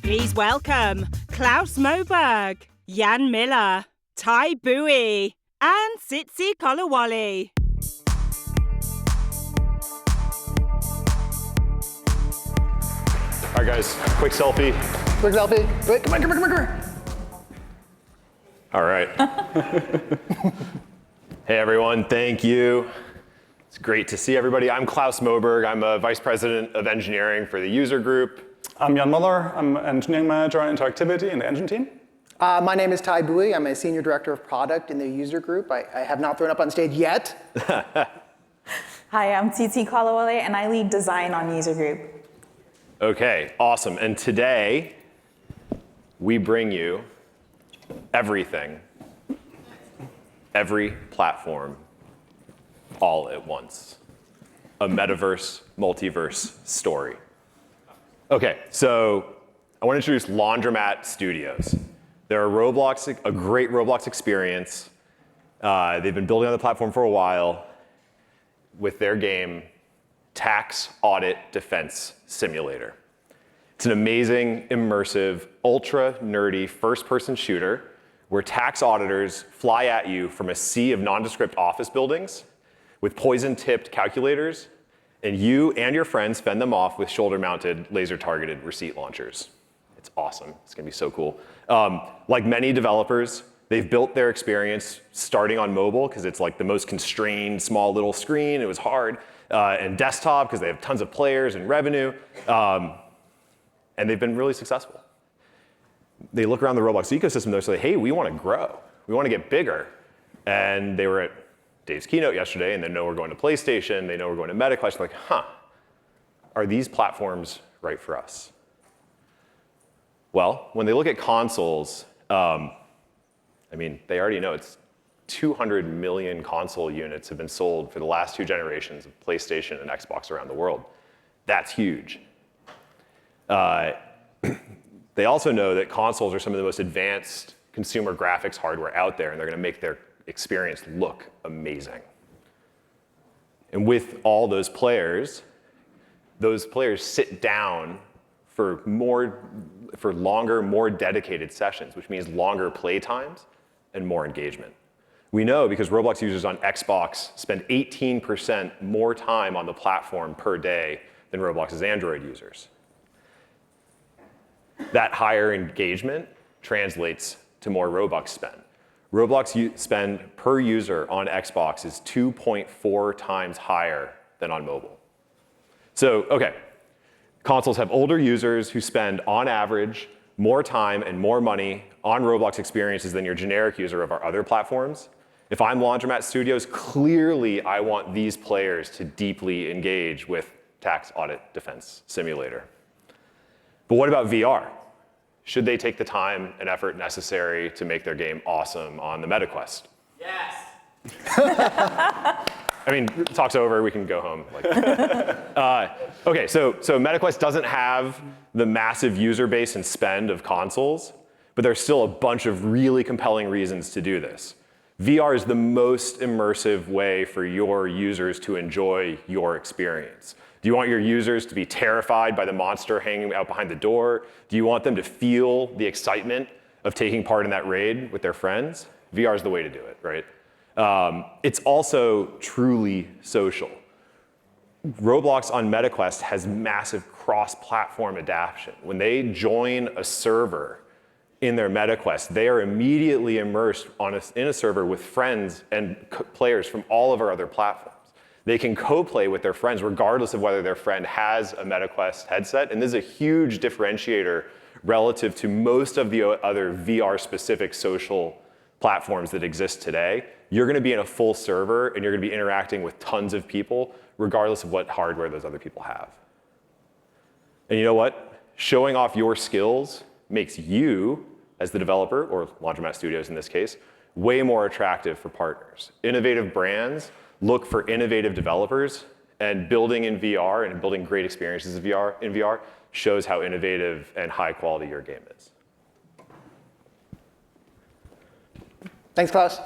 Please welcome Klaus Moberg, Jan Miller, Ty Bowie, and Sitsi Kolawole. All right, guys, quick selfie. Quick selfie. Wait, come on. All right. Hey, everyone, thank you. It's great to see everybody. I'm Klaus Moberg. I'm a vice president of engineering for the user group. I'm Jan Miller. I'm engineering manager on interactivity in the engine team. My name is Ty Bowie. I'm a senior director of product in the user group. I have not thrown up on stage yet. Hi, I'm Sitsi Kolawole, and I lead design on user group. Okay, awesome. And today, we bring you everything, every platform, all at once. A metaverse, multiverse story. Okay, so I want to introduce Laundromat Studios. They're a great Roblox experience. They've been building on the platform for a while with their game, Tax Audit Defense Simulator. It's an amazing, immersive, ultra nerdy first-person shooter where tax auditors fly at you from a sea of nondescript office buildings with poison-tipped calculators, and you and your friends fend them off with shoulder-mounted, laser-targeted receipt launchers. It's awesome. It's going to be so cool. Like many developers, they've built their experience starting on mobile because it's like the most constrained, small little screen. It was hard. And desktop because they have tons of players and revenue. And they've been really successful. They look around the Roblox ecosystem, they say, hey, we want to grow. We want to get bigger. And they were at Dave's keynote yesterday, and they know we're going to PlayStation. They know we're going to MetaQuest. Like, are these platforms right for us? Well, when they look at consoles, they already know it's 200 million console units have been sold for the last 2 generations of PlayStation and Xbox around the world. That's huge. They also know that consoles are some of the most advanced consumer graphics hardware out there, and they're going to make their experience look amazing. And with all those players sit down for longer, more dedicated sessions, which means longer play times and more engagement. We know because Roblox users on Xbox spend 18% more time on the platform per day than Roblox's Android users. That higher engagement translates to more Robux spend. Roblox spend per user on Xbox is 2.4 times higher than on mobile. So, okay, consoles have older users who spend, on average, more time and more money on Roblox experiences than your generic user of our other platforms. If I'm Laundromat Studios, clearly I want these players to deeply engage with Tax Audit Defense Simulator. But what about VR? Should they take the time and effort necessary to make their game awesome on the MetaQuest? Yes. Talk's over, we can go home. Okay, so MetaQuest doesn't have the massive user base and spend of consoles, but there's still a bunch of really compelling reasons to do this. VR is the most immersive way for your users to enjoy your experience. Do you want your users to be terrified by the monster hanging out behind the door? Do you want them to feel the excitement of taking part in that raid with their friends? VR is the way to do it, right? It's also truly social. Roblox on MetaQuest has massive cross-platform adaptation. When they join a server in their MetaQuest, they are immediately immersed in a server with friends and players from all of our other platforms. They can co-play with their friends regardless of whether their friend has a MetaQuest headset, and this is a huge differentiator relative to most of the other VR-specific social platforms that exist today. You're going to be in a full server, and you're going to be interacting with tons of people, regardless of what hardware those other people have. And you know what? Showing off your skills makes you, as the developer, or Laundromat Studios in this case, way more attractive for partners. Innovative brands look for innovative developers, and building in VR and building great experiences in VR shows how innovative and high quality your game is. Thanks, Klaus.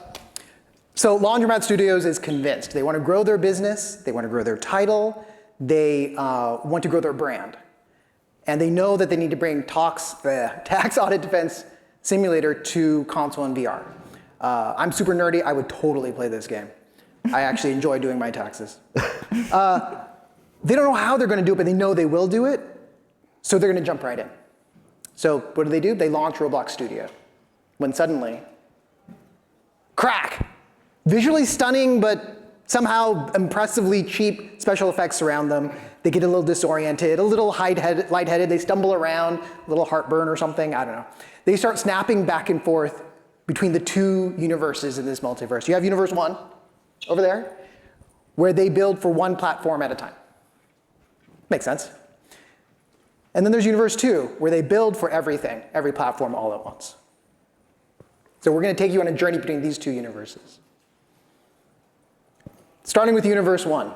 So Laundromat Studios is convinced. They want to grow their business. They want to grow their title. They want to grow their brand. And they know that they need to bring Tax Audit Defense Simulator to console and VR. I'm super nerdy. I would totally play this game. I actually enjoy doing my taxes. They don't know how they're going to do it, but they know they will do it. So they're going to jump right in. So what do? They launch Roblox Studio. When suddenly, crack! Visually stunning, but somehow impressively cheap special effects surround them. They get a little disoriented, a little lightheaded. They stumble around, a little heartburn or something. I don't know. They start snapping back and forth between the two universes in this multiverse. You have universe 1 over there, where they build for one platform at a time. Makes sense. And then there's universe 2, where they build for everything, every platform all at once. So we're going to take you on a journey between these two universes. Starting with universe 1.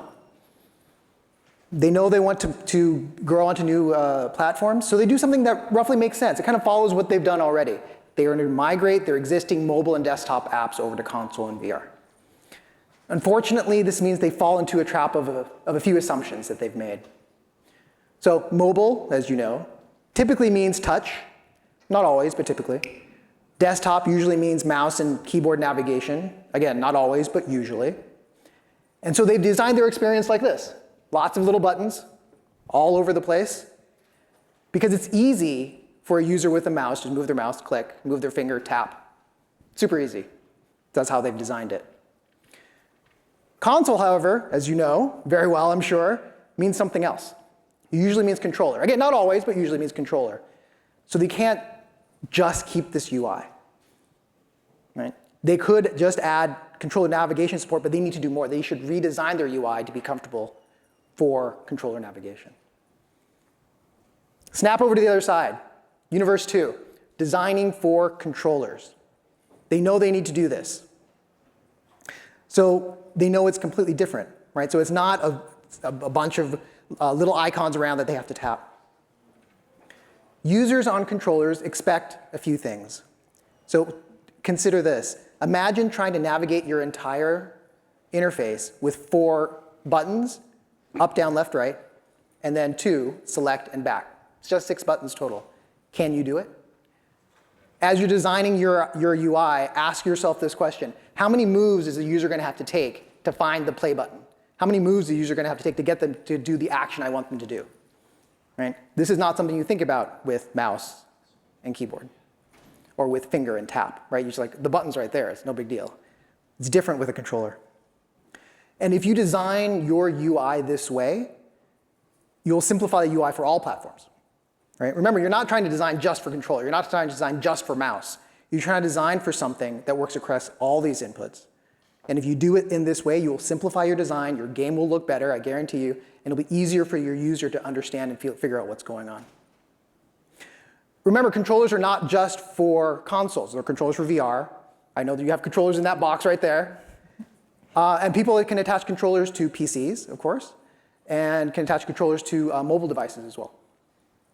They know they want to grow onto new platforms, so they do something that roughly makes sense. It kind of follows what they've done already. They are going to migrate their existing mobile and desktop apps over to console and VR. Unfortunately, this means they fall into a trap of a few assumptions that they've made. So mobile, as you know, typically means touch. Not always, but typically. Desktop usually means mouse and keyboard navigation. Again, not always, but usually. And so they've designed their experience like this. Lots of little buttons all over the place. Because it's easy for a user with a mouse to move their mouse, click, move their finger, tap. Super easy. That's how they've designed it. Console, however, as you know very well, I'm sure, means something else. It usually means controller. Again, not always, but usually means controller. So they can't just keep this UI. Right? They could just add controller navigation support, but they need to do more. They should redesign their UI to be comfortable for controller navigation. Snap over to the other side. Universe 2, designing for controllers. They know they need to do this. So they know it's completely different, right? So it's not a bunch of little icons around that they have to tap. Users on controllers expect a few things. So consider this. Imagine trying to navigate your entire interface with 4 buttons, up, down, left, right, and then 2, select, and back. It's just 6 buttons total. Can you do it? As you're designing your UI, ask yourself this question. How many moves is the user going to have to take to find the play button? How many moves is the user going to have to take to get them to do the action I want them to do? Right? This is not something you think about with mouse and keyboard, or with finger and tap. Right? You're just like, the button's right there. It's no big deal. It's different with a controller. And if you design your UI this way, you'll simplify the UI for all platforms. Right? Remember, you're not trying to design just for controller. You're not trying to design just for mouse. You're trying to design for something that works across all these inputs. And if you do it in this way, you will simplify your design. Your game will look better, I guarantee you. And it'll be easier for your user to understand and figure out what's going on. Remember, controllers are not just for consoles. They're controllers for VR. I know that you have controllers in that box right there. And people can attach controllers to PCs, of course, and can attach controllers to mobile devices as well.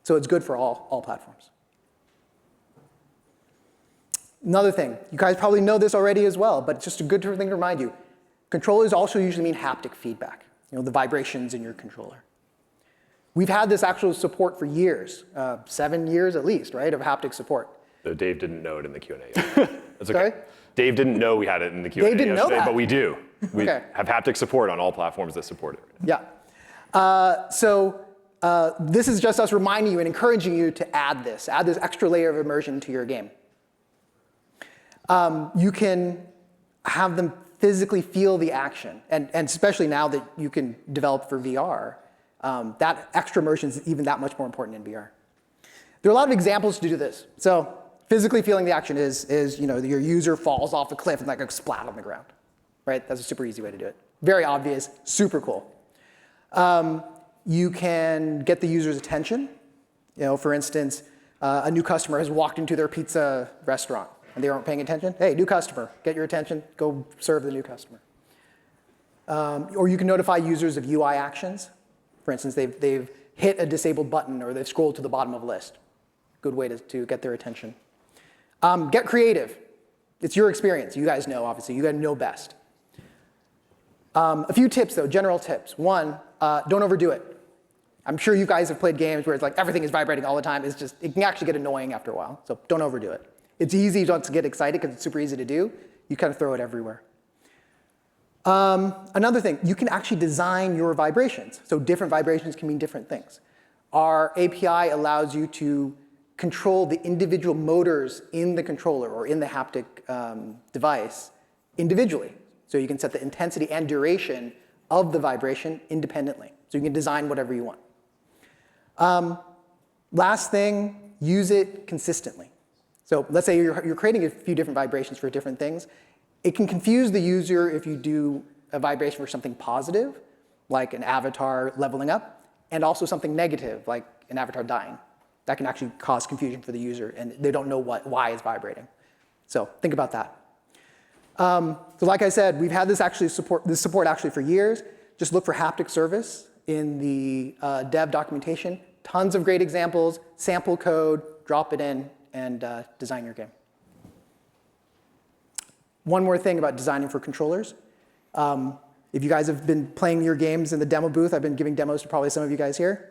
So it's good for all platforms. Another thing, you guys probably know this already as well, but it's just a good thing to remind you. Controllers also usually mean haptic feedback, the vibrations in your controller. We've had this actual support for years, 7 years at least, right, of haptic support. So Dave didn't know it in the Q&A. That's okay. Sorry? Dave didn't know we had it in the Q&A Dave didn't know that. but we do. We Okay. have haptic support on all platforms that support it. Yeah. This is just us reminding you and encouraging you to add this extra layer of immersion to your game. You can have them physically feel the action, and especially now that you can develop for VR, that extra immersion is even that much more important in VR. There are a lot of examples to do this. So physically feeling the action is your user falls off a cliff and like a splat on the ground, right? That's a super easy way to do it. Very obvious, super cool. You can get the user's attention. For instance, a new customer has walked into their pizza restaurant and they aren't paying attention. Hey, new customer, get your attention, go serve the new customer. Or you can notify users of UI actions. For instance, they've hit a disabled button or they've scrolled to the bottom of a list. Good way to get their attention. Get creative. It's your experience. You guys know, obviously. You guys know best. A few tips, though, general tips. One, don't overdo it. I'm sure you guys have played games where it's like everything is vibrating all the time. It can actually get annoying after a while, so don't overdo it. It's easy not to get excited because it's super easy to do. You kind of throw it everywhere. Another thing, you can actually design your vibrations. So different vibrations can mean different things. Our API allows you to control the individual motors in the controller or in the haptic device individually. So you can set the intensity and duration of the vibration independently. So you can design whatever you want. Last thing, use it consistently. So let's say you're creating a few different vibrations for different things. It can confuse the user if you do a vibration for something positive, like an avatar leveling up, and also something negative, like an avatar dying. That can actually cause confusion for the user, and they don't know why it's vibrating. So think about that. So like I said, we've had this support actually for years. Just look for haptic service in the dev documentation. Tons of great examples, sample code, drop it in, and design your game. One more thing about designing for controllers. If you guys have been playing your games in the demo booth, I've been giving demos to probably some of you guys here.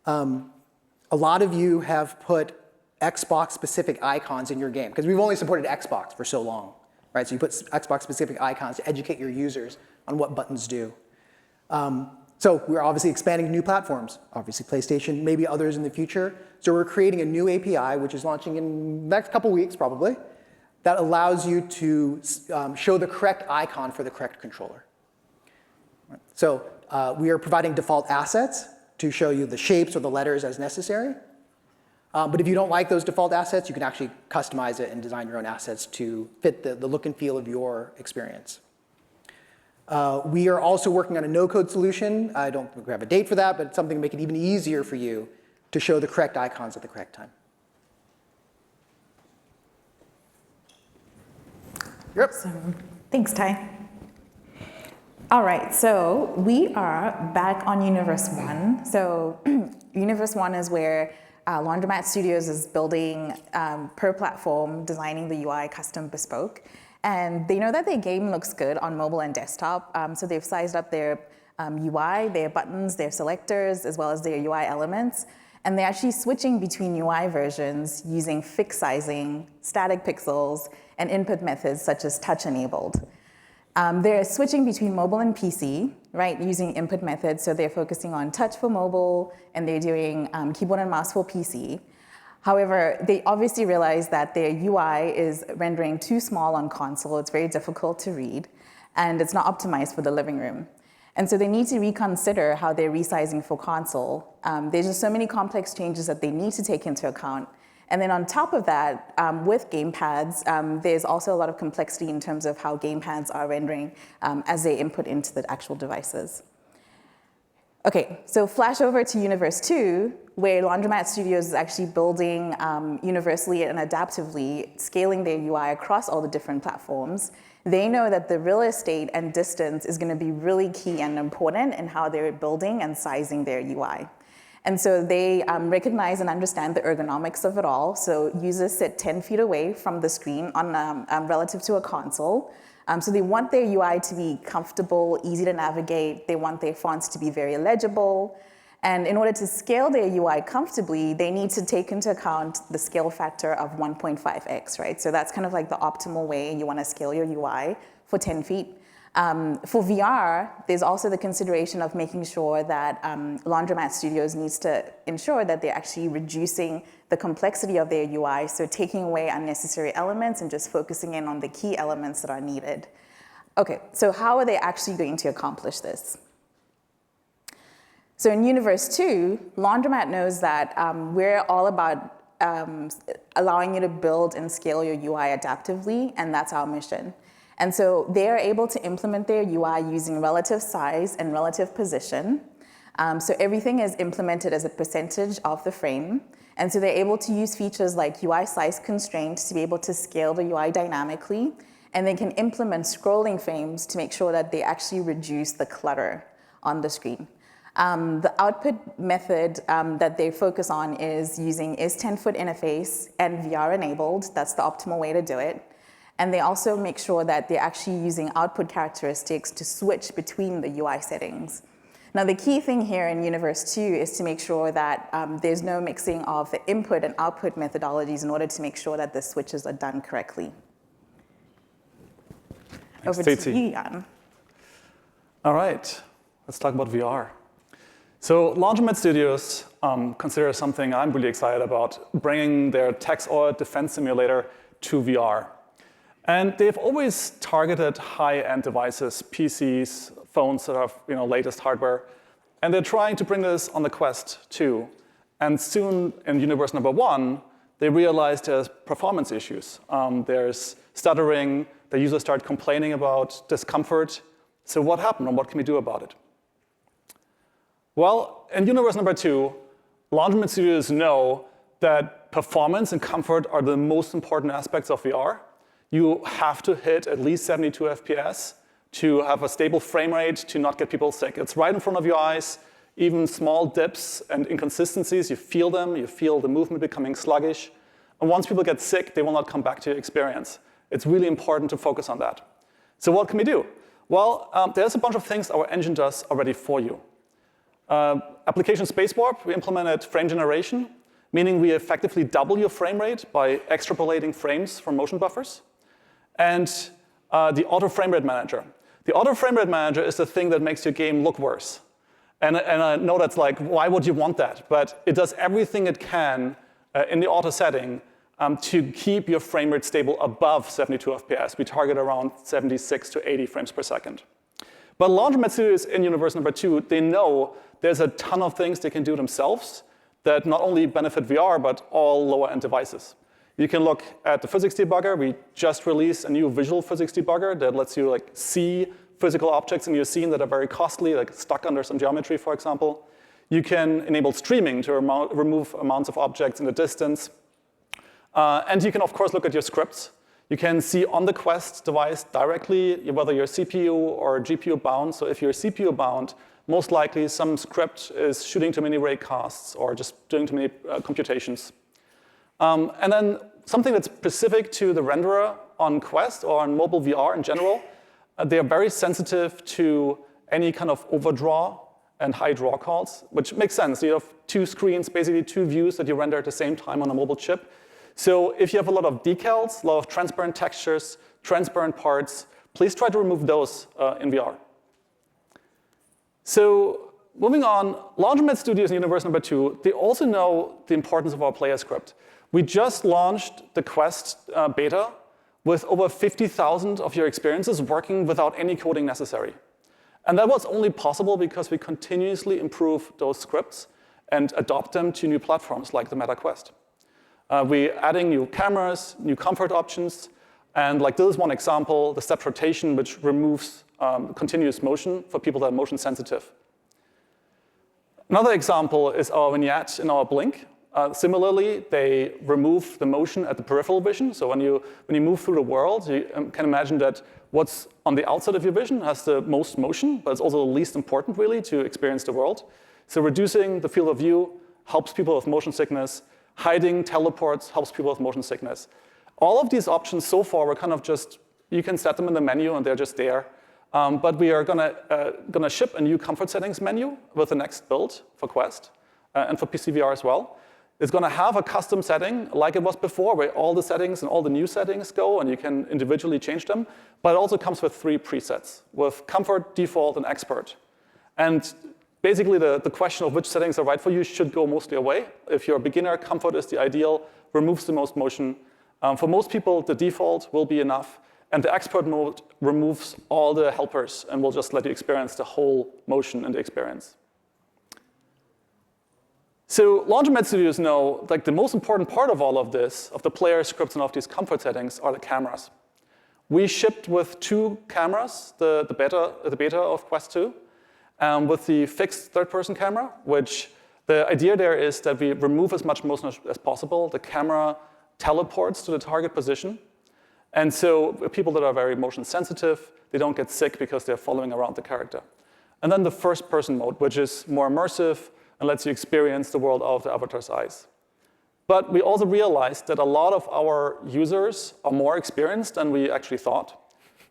A lot of you have put Xbox-specific icons in your game, because we've only supported Xbox for so long, right? So you put Xbox-specific icons to educate your users on what buttons do. So we're obviously expanding to new platforms, obviously PlayStation, maybe others in the future. So we're creating a new API, which is launching in the next couple weeks probably, that allows you to show the correct icon for the correct controller. So we are providing default assets to show you the shapes or the letters as necessary. But if you don't like those default assets, you can actually customize it and design your own assets to fit the look and feel of your experience. We are also working on a no-code solution. I don't think we have a date for that, but it's something to make it even easier for you to show the correct icons at the correct time. Yep. Thanks, Ty. All right, so we are back on Universe 1. So Universe 1 is where Laundromat Studios is building per platform, designing the UI custom bespoke. And they know that their game looks good on mobile and desktop, so they've sized up their UI, their buttons, their selectors, as well as their UI elements. And they're actually switching between UI versions using fixed sizing, static pixels, and input methods such as touch-enabled. They're switching between mobile and PC, right, using input methods. So they're focusing on touch for mobile, and they're doing keyboard and mouse for PC. However, they obviously realize that their UI is rendering too small on console. It's very difficult to read, and it's not optimized for the living room. And so they need to reconsider how they're resizing for console. There's just so many complex changes that they need to take into account. And then on top of that, with gamepads, there's also a lot of complexity in terms of how gamepads are rendering as they input into the actual devices. Okay, so flash over to Universe 2, where Laundromat Studios is actually building universally and adaptively, scaling their UI across all the different platforms. They know that the real estate and distance is going to be really key and important in how they're building and sizing their UI. And so they recognize and understand the ergonomics of it all. So users sit 10 feet away from the screen relative to a console. So they want their UI to be comfortable, easy to navigate. They want their fonts to be very legible. And in order to scale their UI comfortably, they need to take into account the scale factor of 1.5x, right? So that's kind of like the optimal way you want to scale your UI for 10 feet. For VR, there's also the consideration of making sure that Laundromat Studios needs to ensure that they're actually reducing the complexity of their UI, so taking away unnecessary elements and just focusing in on the key elements that are needed. Okay, so how are they actually going to accomplish this? So in Universe 2, Laundromat knows that we're all about allowing you to build and scale your UI adaptively, and that's our mission. And so they are able to implement their UI using relative size and relative position. So everything is implemented as a percentage of the frame. And so they're able to use features like UI size constraints to be able to scale the UI dynamically. And they can implement scrolling frames to make sure that they actually reduce the clutter on the screen. The output method that they focus on is using is10-foot interface and VR enabled. That's the optimal way to do it. And they also make sure that they're actually using output characteristics to switch between the UI settings. Now, the key thing here in Universe 2 is to make sure that there's no mixing of the input and output methodologies in order to make sure that the switches are done correctly. Over to you, Jan. All right, let's talk about VR. So Laundromat Studios consider something I'm really excited about, bringing their tax audit defense simulator to VR. And they've always targeted high-end devices, PCs, phones that have latest hardware. And they're trying to bring this on the Quest too. And soon in Universe number 1, they realized there's performance issues. There's stuttering, the users start complaining about discomfort. So what happened and what can we do about it? Well, in Universe number 2, Laundromat Studios know that performance and comfort are the most important aspects of VR. You have to hit at least 72 FPS to have a stable frame rate to not get people sick. It's right in front of your eyes. Even small dips and inconsistencies, you feel them. You feel the movement becoming sluggish. And once people get sick, they will not come back to your experience. It's really important to focus on that. So what can we do? Well, there's a bunch of things our engine does already for you. Application Space Warp, we implemented frame generation, meaning we effectively double your frame rate by extrapolating frames from motion buffers. And the Auto Frame Rate Manager. The Auto Frame Rate Manager is the thing that makes your game look worse. And I know that's like, why would you want that? But it does everything it can in the auto setting to keep your frame rate stable above 72 FPS. We target around 76 to 80 frames per second. But Laundromat Studios in Universe number 2, they know there's a ton of things they can do themselves that not only benefit VR, but all lower-end devices. You can look at the physics debugger. We just released a new visual physics debugger that lets you see physical objects in your scene that are very costly, like stuck under some geometry, for example. You can enable streaming to remove amounts of objects in the distance. And you can, of course, look at your scripts. You can see on the Quest device directly whether you're CPU or GPU bound. So if you're CPU bound, most likely some script is shooting too many raycasts or just doing too many computations. And then something that's specific to the renderer on Quest or on mobile VR in general, they are very sensitive to any kind of overdraw and high draw calls, which makes sense. You have two screens, basically two views that you render at the same time on a mobile chip. So if you have a lot of decals, a lot of transparent textures, transparent parts, please try to remove those in VR. So moving on, Laundromat Studios in Universe number 2, they also know the importance of our player script. We just launched the Quest beta with over 50,000 of your experiences working without any coding necessary. And that was only possible because we continuously improve those scripts and adopt them to new platforms like the Meta Quest. We're adding new cameras, new comfort options, and like this is one example, the step rotation, which removes continuous motion for people that are motion sensitive. Another example is our vignette in our Blink. Similarly, they remove the motion at the peripheral vision. So when you move through the world, you can imagine that what's on the outside of your vision has the most motion, but it's also the least important, really, to experience the world. So reducing the field of view helps people with motion sickness. Hiding teleports helps people with motion sickness. All of these options so far were kind of just, you can set them in the menu and they're just there. But we are gonna ship a new comfort settings menu with the next build for Quest and for PCVR as well. It's gonna have a custom setting like it was before, where all the settings and all the new settings go and you can individually change them. But it also comes with 3 presets, with comfort, default, and expert. And basically, the question of which settings are right for you should go mostly away. If you're a beginner, comfort is the ideal, removes the most motion. For most people, the default will be enough. And the expert mode removes all the helpers and will just let you experience the whole motion in the experience. So Laundromat Studios know the most important part of all of this, of the player scripts and of these comfort settings, are the cameras. We shipped with 2 cameras, the beta of Quest 2. With the fixed third-person camera, which the idea there is that we remove as much motion as possible. The camera teleports to the target position. And so people that are very motion sensitive, they don't get sick because they're following around the character. And then the first-person mode, which is more immersive and lets you experience the world out of the avatar's eyes. But we also realized that a lot of our users are more experienced than we actually thought.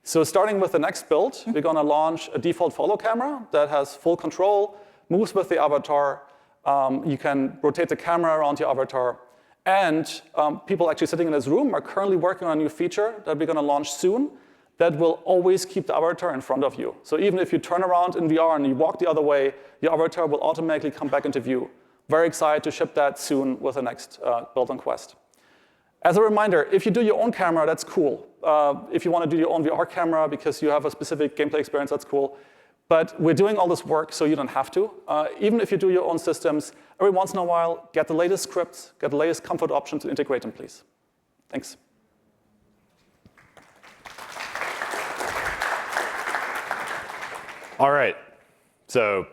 So starting with the next build, we're going to launch a default follow camera that has full control, moves with the avatar. You can rotate the camera around your avatar. And people actually sitting in this room are currently working on a new feature that we're going to launch soon that will always keep the avatar in front of you. So even if you turn around in VR and you walk the other way, your avatar will automatically come back into view. Very excited to ship that soon with the next build on Quest. As a reminder, if you do your own camera, that's cool. If you want to do your own VR camera because you have a specific gameplay experience, that's cool. But we're doing all this work so you don't have to. Even if you do your own systems, every once in a while, get the latest scripts, get the latest comfort options, and integrate them, please. Thanks. All right. So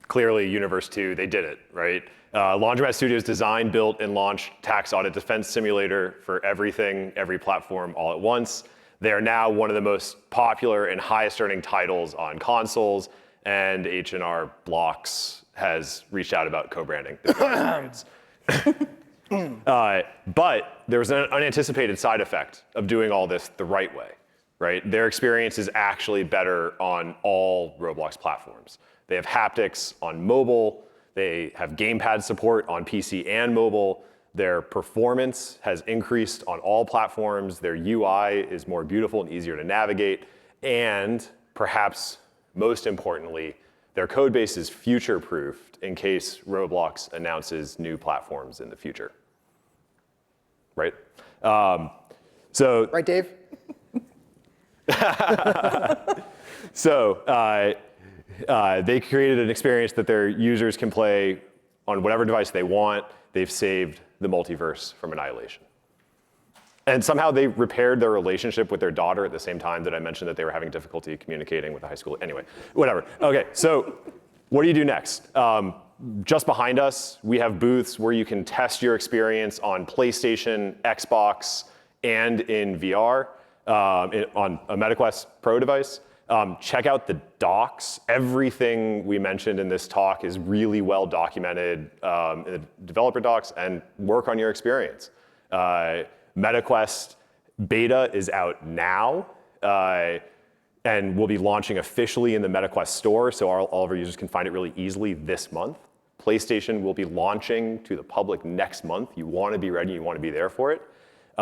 clearly, Universe 2, they did it, right? Laundromat Studios designed, built, and launched tax audit defense simulator for everything, every platform, all at once. They are now one of the most popular and highest earning titles on consoles, and H&R Blocks has reached out about co-branding the experience. But there was an unanticipated side effect of doing all this the right way, right? Their experience is actually better on all Roblox platforms. They have haptics on mobile. They have gamepad support on PC and mobile. Their performance has increased on all platforms. Their UI is more beautiful and easier to navigate. And perhaps most importantly, their code base is future-proofed in case Roblox announces new platforms in the future. Right? Right, Dave? So they created an experience that their users can play on whatever device they want. They've saved the multiverse from annihilation. And somehow they repaired their relationship with their daughter at the same time that I mentioned that they were having difficulty communicating with the high school. Anyway, whatever. OK, so what do you do next? Just behind us, we have booths where you can test your experience on PlayStation, Xbox, and in VR on a MetaQuest Pro device. Check out the docs. Everything we mentioned in this talk is really well documented in the developer docs, and work on your experience. MetaQuest beta is out now, and we'll be launching officially in the MetaQuest store, so all of our users can find it really easily this month. PlayStation will be launching to the public next month. You want to be ready, you want to be there for it.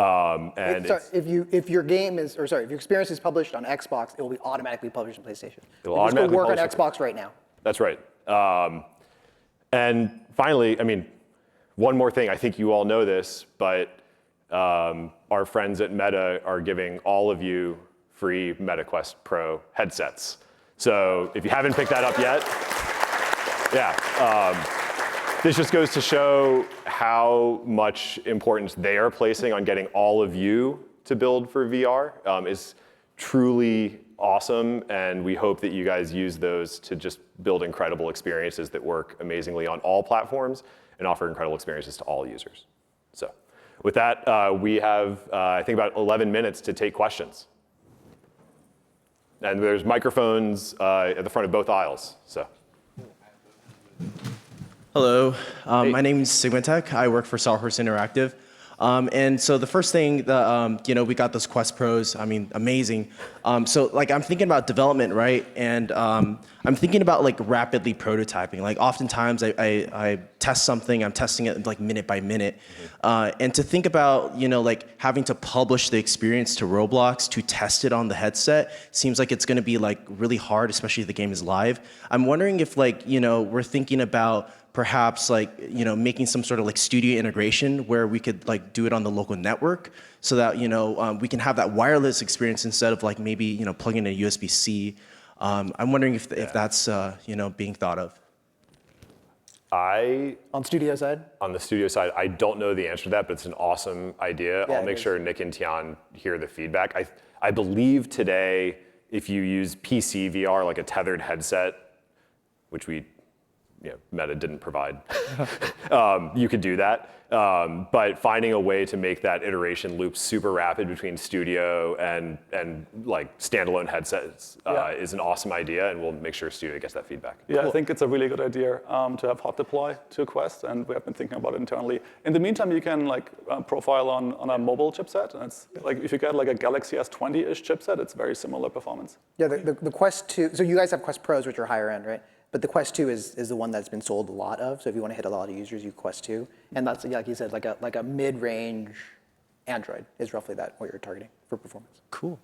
If your experience is published on Xbox, it will be automatically published on PlayStation. It will just go automatically work on publish Xbox right now. That's right. And finally, I mean, one more thing. I think you all know this, but our friends at Meta are giving all of you free MetaQuest Pro headsets. So if you haven't picked that up yet, this just goes to show how much importance they are placing on getting all of you to build for VR. Is truly awesome, and we hope that you guys use those to just build incredible experiences that work amazingly on all platforms and offer incredible experiences to all users. So with that, we have, I think, about 11 minutes to take questions. And there's microphones at the front of both aisles. So. Hello, Hey. my name is Sigmatech. I work for Sawhorse Interactive. And so the first thing that, we got those Quest Pros, I mean, amazing. So like I'm thinking about development, right? And I'm thinking about like rapidly prototyping. Like oftentimes I test something, I'm testing it like minute by minute. And to think about, like having to publish the experience to Roblox to test it on the headset seems like it's gonna be like really hard, especially if the game is live. I'm wondering if like, we're thinking about perhaps like, making some sort of like studio integration where we could like do it on the local network so that, we can have that wireless experience instead of like maybe, plugging in a USB-C. I'm wondering if that's, being thought of. On studio side? On the studio side, I don't know the answer to that, but it's an awesome idea. Yeah, I'll make sure Nick and Tian hear the feedback. I believe today, if you use PC VR, like a tethered headset, which Meta didn't provide, you could do that. But finding a way to make that iteration loop super rapid between studio and like standalone headsets is an awesome idea, and we'll make sure studio gets that feedback. Yeah, I think it's a really good idea to have hot deploy to Quest, and we have been thinking about it internally. In the meantime, you can like profile on a mobile chipset, and it's like if you get like a Galaxy S20-ish chipset, it's very similar performance. Yeah, the Quest 2, so you guys have Quest Pros, which are higher end, right? But the Quest 2 is the one that's been sold a lot of. So if you want to hit a lot of users, you Quest 2. And that's, like you said, like a mid-range Android is roughly that what you're targeting for performance. Cool.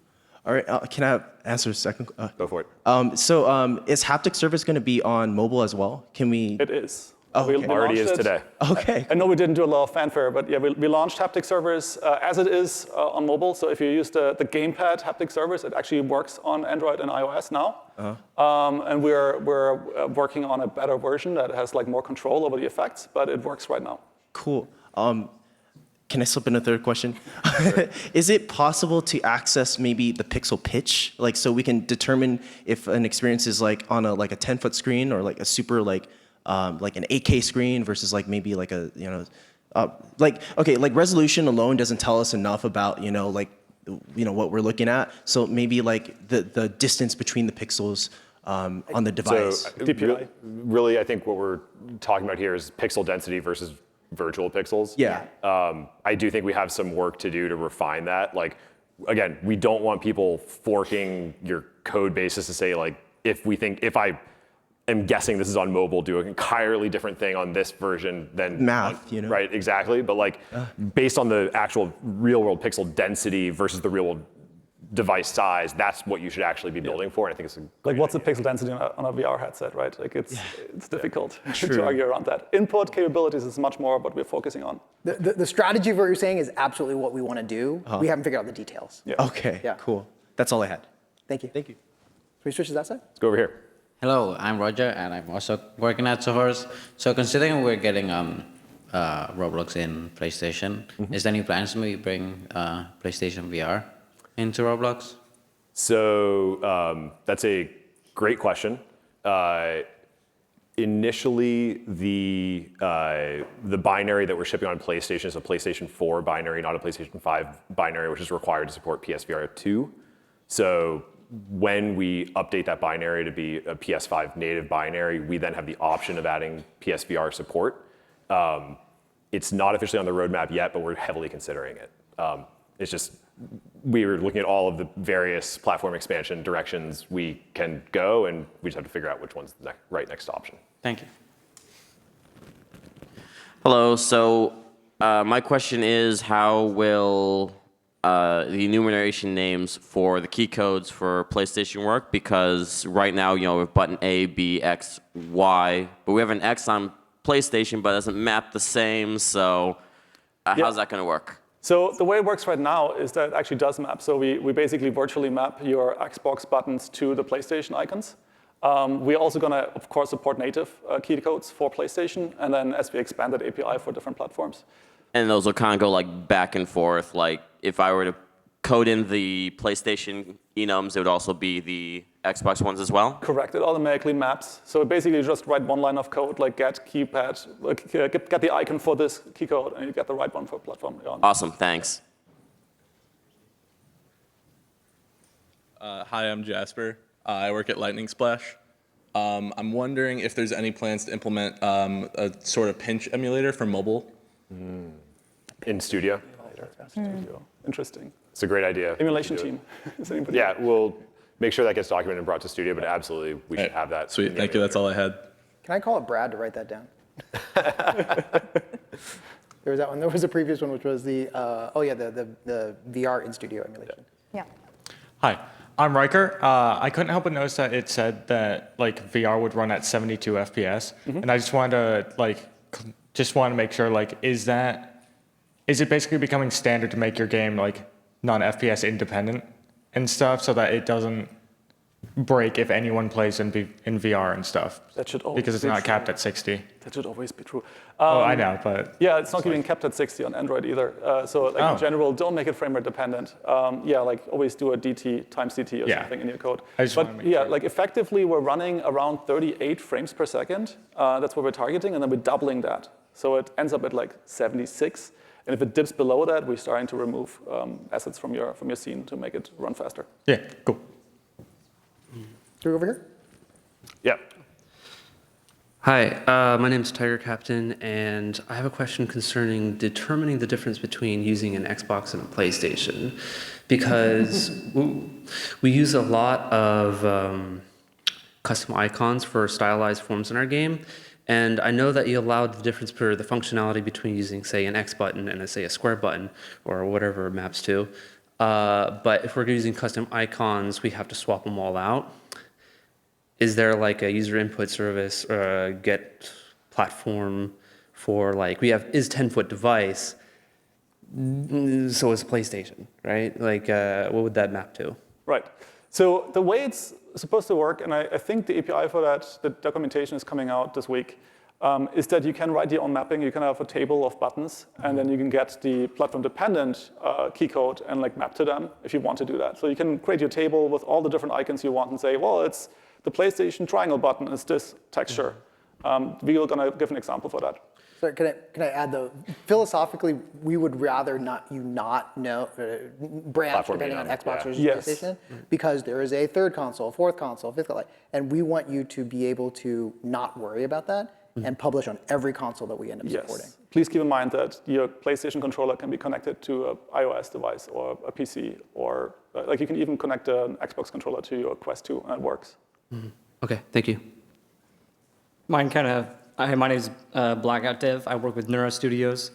All right, can I answer a second? Go for it. Is haptic service going to be on mobile as well? Can we? It is. Oh, We okay. Already launched is it. today. Okay. I know we didn't do a lot of fanfare, but yeah, we launched haptic servers as it is on mobile. So if you use the gamepad haptic servers, it actually works on Android and iOS now. And we're working on a better version that has like more control over the effects, but it works right now. Cool. Can I slip in a third question? Is it possible to access maybe the pixel pitch, like so we can determine if an experience is like on a 10-foot screen or like a super like an 8K screen versus like maybe like a like resolution alone doesn't tell us enough about what we're looking at. So maybe like the distance between the pixels on the device. So really, I think what we're talking about here is pixel density versus virtual pixels. Yeah. I do think we have some work to do to refine that. Like, again, we don't want people forking your code bases to say like, if I am guessing this is on mobile, do an entirely different thing on this version than Math, Right, exactly. But like, based on the actual real world pixel density versus the real world device size, that's what you should actually be building for. And I think it's a Like, what's the pixel density on a VR headset, right? Like, it's difficult to argue around that. Input capabilities is much more what we're focusing on. The strategy of what you're saying is absolutely what we want to do. We haven't figured out the details. Yeah. Okay. Yeah. Cool. That's all I had. Thank you. Thank you. Should we switch to that side? Let's go over here. Hello, I'm Roger, and I'm also working at Sohorse. So considering we're getting Roblox in PlayStation, is there any plans to maybe bring PlayStation VR into Roblox? So that's a great question. Initially, the binary that we're shipping on PlayStation is a PlayStation 4 binary, not a PlayStation 5 binary, which is required to support PSVR 2. So when we update that binary to be a PS5 native binary, we then have the option of adding PSVR support. It's not officially on the roadmap yet, but we're heavily considering it. It's just, we were looking at all of the various platform expansion directions we can go, and we just have to figure out which one's the right next option. Thank you. Hello, so my question is, how will the enumeration names for the key codes for PlayStation work? Because right now, we have button A, B, X, Y, but we have an X on PlayStation, but it doesn't map the same, so how's that going to work? So the way it works right now is that it actually does map. So we basically virtually map your Xbox buttons to the PlayStation icons. We're also going to, of course, support native key codes for PlayStation, and then as we expand that API for different platforms. And those will kind of go like back and forth. Like if I were to code in the PlayStation enums, it would also be the Xbox ones as well? Correct. It automatically maps. So basically, you just write one line of code, like get keypad, like, get the icon for this key code, and you get the right one for platform. Awesome. Thanks. Hi, I'm Jasper. I work at Lightning Splash. I'm wondering if there's any plans to implement a sort of pinch emulator for mobile. In Studio? Interesting. It's a great idea. Emulation team. Is anybody? Yeah, we'll make sure that gets documented and brought to Studio, but absolutely, we should have that. Sweet, thank you, that's all I had. Can I call it Brad to write that down? There was that one. There was a previous one, which was the VR in Studio emulation. Yeah. Hi, I'm Riker. I couldn't help but notice that it said that like VR would run at 72 FPS, and I just wanted to make sure is it basically becoming standard to make your game like non-FPS independent and stuff, so that it doesn't break if anyone plays in VR and stuff? That should always because it's be not true. capped at 60. That should always be true. Oh, I know, but yeah, it's not even kept at 60 on Android either. In general, don't make it frame rate dependent. Always do a DT times DT or something in your code. I just want to make sure. Effectively, we're running around 38 frames per second. That's what we're targeting, and then we're doubling that. So it ends up at like 76. And if it dips below that, we're starting to remove assets from your scene to make it run faster. Yeah, cool. Do we go over here? Yeah. Hi, my name is Tiger Captain, and I have a question concerning determining the difference between using an Xbox and a PlayStation, because we use a lot of custom icons for stylized forms in our game. And I know that you allowed the difference for the functionality between using, say, an X button and, say, a square button, or whatever it maps to. But if we're using custom icons, we have to swap them all out. Is there like a user input service or a get platform for like, we have is 10-foot device, so is PlayStation, right? Like, what would that map to? Right. So the way it's supposed to work, and I think the API for that, the documentation is coming out this week, is that you can write your own mapping. You can have a table of buttons, and then you can get the platform-dependent key code and like map to them if you want to do that. So you can create your table with all the different icons you want and say, well, it's the PlayStation triangle button is this texture. We are going to give an example for that. So can I add though? Philosophically, we would rather not know branch Platform depending on name, Xbox yeah. or Yes. PlayStation because there is a third console, fourth console, fifth console, and we want you to be able to not worry about that and publish on every console that we end up supporting. Yes. Please keep in mind that your PlayStation controller can be connected to an iOS device or a PC, or like you can even connect an Xbox controller to your Quest 2, and it works. Okay, thank you. Mine kind of, my name is Blackout Dev. I work with Neuro Studios.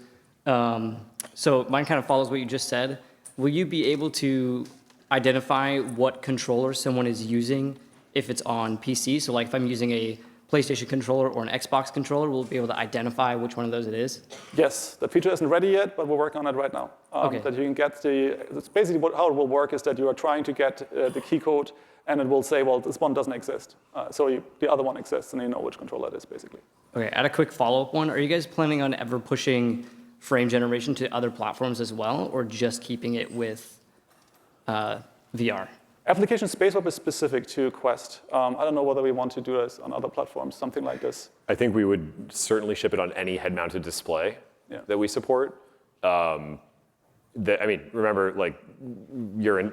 So mine kind of follows what you just said. Will you be able to identify what controller someone is using if it's on PC? So like if I'm using a PlayStation controller or an Xbox controller, we'll be able to identify which one of those it is? Yes, that feature isn't ready yet, but we're working on it right now. Okay. That you can get it's basically how it will work is that you are trying to get the key code, and it will say, well, this one doesn't exist. So the other one exists, and you know which controller it is, basically. Okay, add a quick follow-up one. Are you guys planning on ever pushing frame generation to other platforms as well, or just keeping it with VR? Application Spacewap is specific to Quest. I don't know whether we want to do this on other platforms, something like this. I think we would certainly ship it on any head-mounted display that we support. I mean, remember, like,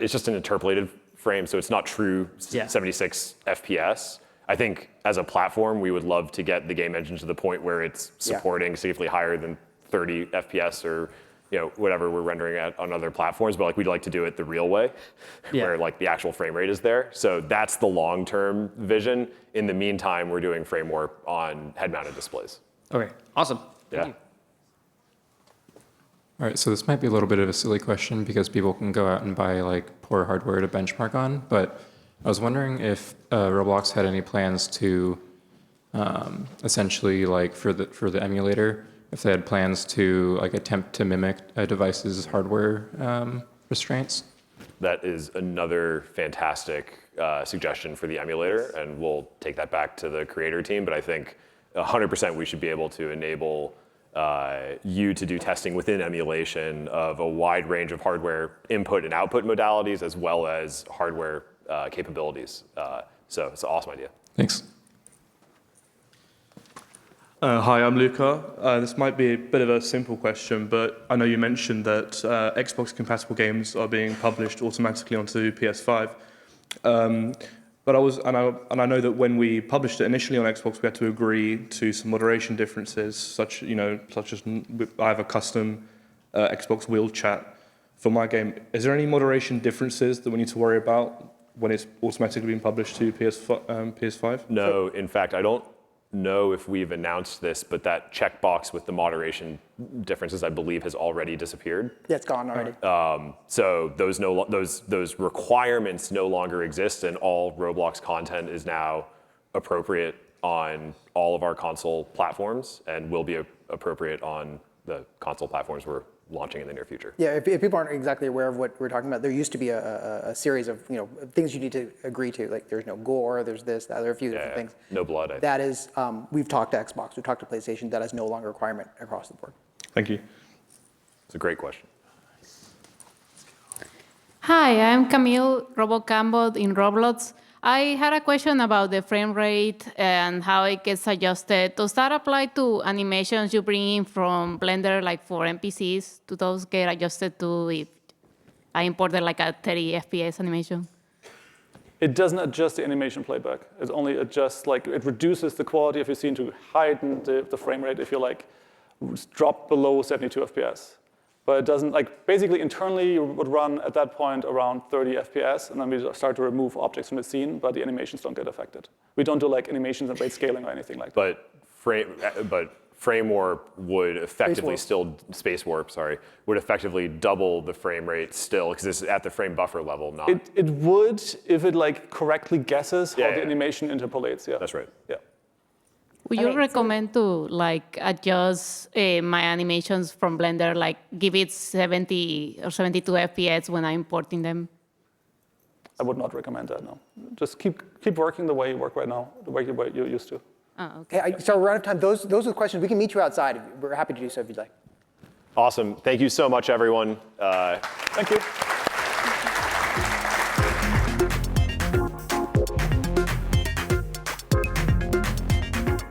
it's just an interpolated frame, so it's not true 76 FPS. I think as a platform, we would love to get the game engine to the point where it's supporting safely higher than 30 FPS or whatever we're rendering at on other platforms, but like we'd like to do it the real way, where like the actual frame rate is there. So that's the long-term vision. In the meantime, we're doing frame warp on head-mounted displays. Okay, awesome. Yeah. All right, so this might be a little bit of a silly question because people can go out and buy like poor hardware to benchmark on, but I was wondering if Roblox had any plans to essentially like for the emulator, if they had plans to like attempt to mimic a device's hardware restraints. That is another fantastic suggestion for the emulator, and we'll take that back to the creator team. But I think 100% we should be able to enable you to do testing within emulation of a wide range of hardware input and output modalities, as well as hardware capabilities. So it's an awesome idea. Thanks. Hi, I'm Luca. This might be a bit of a simple question, but I know you mentioned that Xbox-compatible games are being published automatically onto PS5. But I know that when we published it initially on Xbox, we had to agree to some moderation differences, such as I have a custom Xbox wheel chat for my game. Is there any moderation differences that we need to worry about when it's automatically being published to PS5? No, in fact, I don't know if we've announced this, but that checkbox with the moderation differences, I believe, has already disappeared. Yeah, it's gone already. So those requirements no longer exist, and all Roblox content is now appropriate on all of our console platforms, and will be appropriate on the console platforms we're launching in the near future. Yeah, if people aren't exactly aware of what we're talking about, there used to be a series of things you need to agree to. Like there's no gore, there's this, that, there are a few different things. No blood. That is, we've talked to Xbox, we've talked to PlayStation. That is no longer a requirement across the board. Thank you. It's a great question. Hi, I'm Camille Robocambot in Roblox. I had a question about the frame rate and how it gets adjusted. Does that apply to animations you bring in from Blender, like for NPCs? Do those get adjusted to if I imported like a 30 FPS animation? It doesn't adjust the animation playback. It only adjusts, like, it reduces the quality of your scene to heighten the frame rate if you like drop below 72 FPS. But it doesn't, like, basically internally you would run at that point around 30 FPS, and then we start to remove objects from the scene, but the animations don't get affected. We don't do like animations and rate scaling or anything like that. But frame warp would effectively space warp, would effectively double the frame rate still, because it's at the frame buffer level, not. It would if it like correctly guesses how the animation interpolates, yeah. That's right. Yeah. Would you recommend to like adjust my animations from Blender, like give it 70 or 72 FPS when I'm importing them? I would not recommend that, no. Just keep working the way you work right now, the way you're used to. Oh, okay. Hey, so we're out of time. Those are the questions. We can meet you outside. We're happy to do so if you'd like. Awesome. Thank you so much, everyone. Thank you.